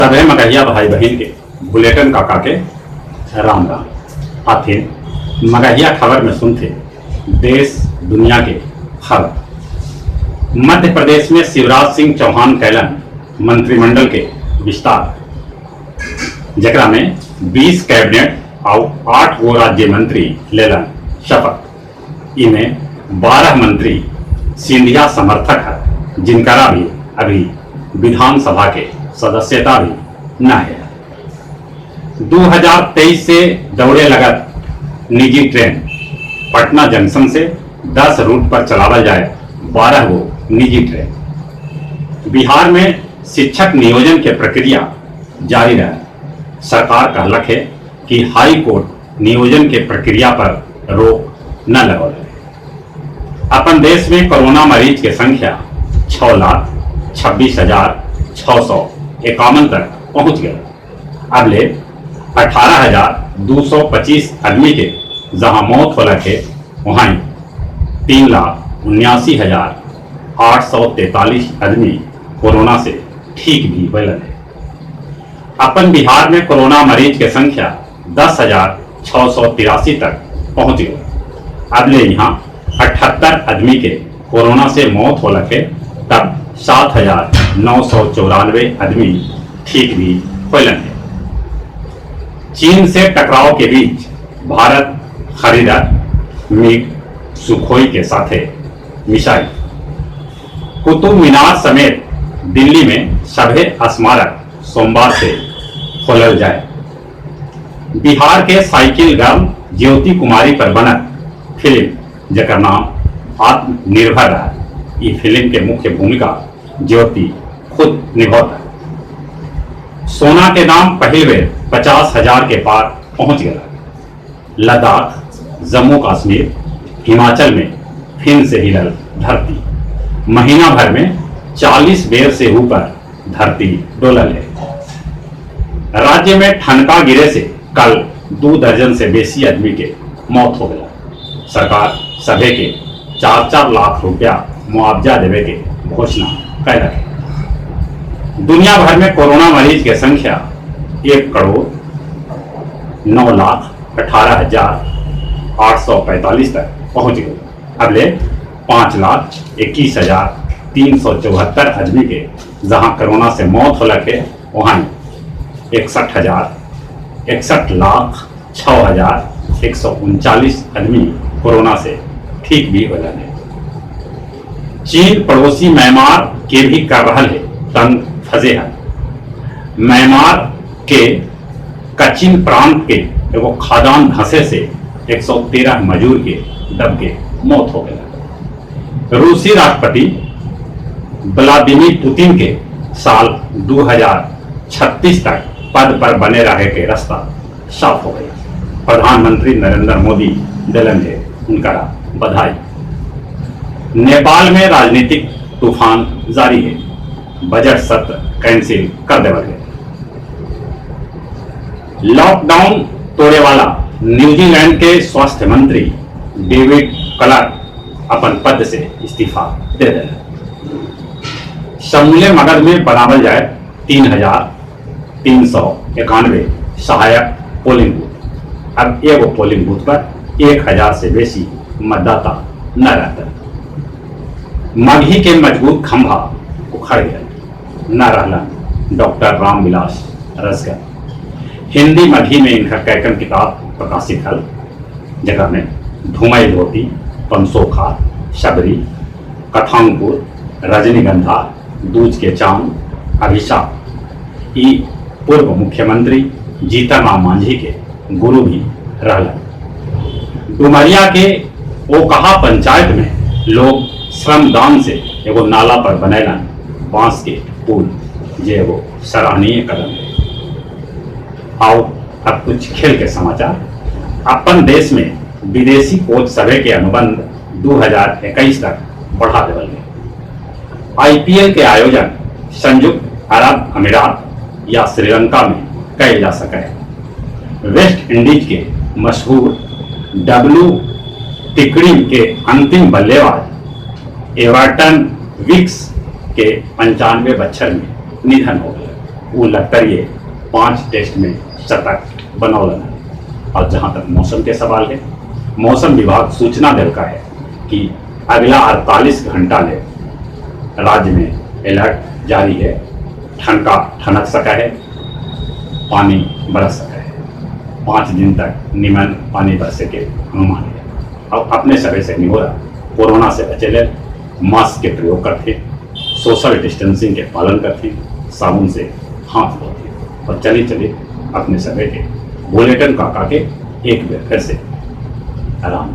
सभे मगहिया भाई बहन के बुलेटिन काका के राम राम। आथिन मगहिया खबर में सुनते देश दुनिया के खबर। मध्य प्रदेश में शिवराज सिंह चौहान कैलन मंत्रिमंडल के विस्तार, जकरा में 20 कैबिनेट और 8 गो राज्य मंत्री लेलन शपथ। इनमें 12 मंत्री सिंधिया समर्थक है, जिनका भी अभी विधानसभा के सदस्यता भी न है। 2023 से दौड़े लगत निजी ट्रेन पटना जंक्शन से 10 रूट पर चलावल जाए 12 गो निजी ट्रेन। बिहार में शिक्षक नियोजन के प्रक्रिया जारी रहे। सरकार कहलक है कि हाई कोर्ट नियोजन के प्रक्रिया पर रोक न लगल है। अपन देश में कोरोना मरीज के संख्या 6,26,651 तक पहुंच गए। अब ले 18,225 आदमी के जहां मौत होलक है, वहीं 3,79,843 आदमी कोरोना से ठीक भी होलन है। अपन बिहार में कोरोना मरीज के संख्या 10,683 तक पहुंच गई। अब ले यहाँ 78 आदमी के कोरोना से मौत होलक है, तब 7,994 आदमी ठीक भी होलन है। चीन से टकराव के बीच भारत खरीदा मिग सुखोई के साथे मिसाइल। कुतुब मीनार समेत दिल्ली में सभे स्मारक सोमवार से खोलल जाए। बिहार के साइकिल गर्ल ज्योति कुमारी पर बनत फिल्म, जकर नाम आत्मनिर्भर रहा, ये फिल्म के मुख्य भूमिका ज्योति खुद निभाता। सोना के दाम पहले बेर 50,000 के पार पहुंच गया। लद्दाख, जम्मू कश्मीर, हिमाचल में फिर से हिलल धरती। महीना भर में 40 बेर से ऊपर धरती डोलल है। राज्य में ठनका गिरे से कल 2 दर्जन से बेसी आदमी के मौत हो गया। सरकार सभे के 4-4 लाख रुपया मुआवजा देवे के घोषणा कैलक है। दुनिया भर में कोरोना मरीज की संख्या 1,09,18,845 तक पहुंच गई। अब ले 5,21,374 आदमी के जहां कोरोना से मौत होलक है, वहां 61,06,139 आदमी कोरोना से ठीक भी हो जाने। चीन पड़ोसी म्यांमार के भी कर रहा है तंग फंसे हैं। म्यांमार के कचिन प्रांत के एगो खादान धंसे से 113 मजदूर के दब के मौत हो गया। रूसी राष्ट्रपति व्लादिमीर पुतिन के साल 2036 तक पद पर बने रहे के रास्ता साफ हो गया। प्रधानमंत्री नरेंद्र मोदी दिलन है उनका बधाई। नेपाल में राजनीतिक तूफान जारी है। बजट सत्र कैंसिल कर देवल गए। लॉकडाउन तोड़े वाला न्यूजीलैंड के स्वास्थ्य मंत्री डेविड क्लार्क अपन पद से इस्तीफा दे दिया। समूले मगध में बनावल जाए 3,391 सहायक पोलिंग बूथ। अब एगो पोलिंग बूथ पर 1,000 से बेसी मतदाता न रहता। मगही के मजबूत खंभा उखड़ गया, न रहला डॉक्टर रामविलास रसगर। हिंदी मगही में इनका कैकन किताब प्रकाशित हल, जगह में धुमई धोती, पंसोखा, शबरी, कथांगपुर, रजनीगंधा, दूज के चांद, अभिशाप। ई पूर्व मुख्यमंत्री जीतन राम मांझी के गुरु भी रहला। डुमरिया के ओकहा पंचायत में लोग श्रमदान से एगो नाला पर बनेलन बांस के पुल, जे एगो सराहनीय कदम है। आओ अब कुछ खेल के समाचार। अपन देश में विदेशी कोच सभे के अनुबंध 2021 तक बढ़ा देवल गए। IPL के आयोजन संयुक्त अरब अमीरात या श्रीलंका में कैल जा सके। वेस्ट इंडीज के मशहूर डब्ल्यू टिकड़ी के अंतिम बल्लेबाज एवर्टन विक्स के 95 बछर में निधन हो गया। वो लड़तरिए 5 टेस्ट में शतक बनौलन है। और जहां तक मौसम के सवाल है, मौसम विभाग सूचना दिलका है कि अगला 48 घंटा ले राज्य में अलर्ट जारी है। ठनका ठनक सका है, पानी बरस सका है, 5 दिन तक निमन पानी बरसे के अनुमान है। अब अपने सभी से नहीं हो रहा, कोरोना से बचे ले, मास्क के प्रयोग करते, सोशल डिस्टेंसिंग के पालन करते, साबुन से हाथ धोते और चले चले अपने सभी के बुलेटिन काका के एक बार फिर से आराम।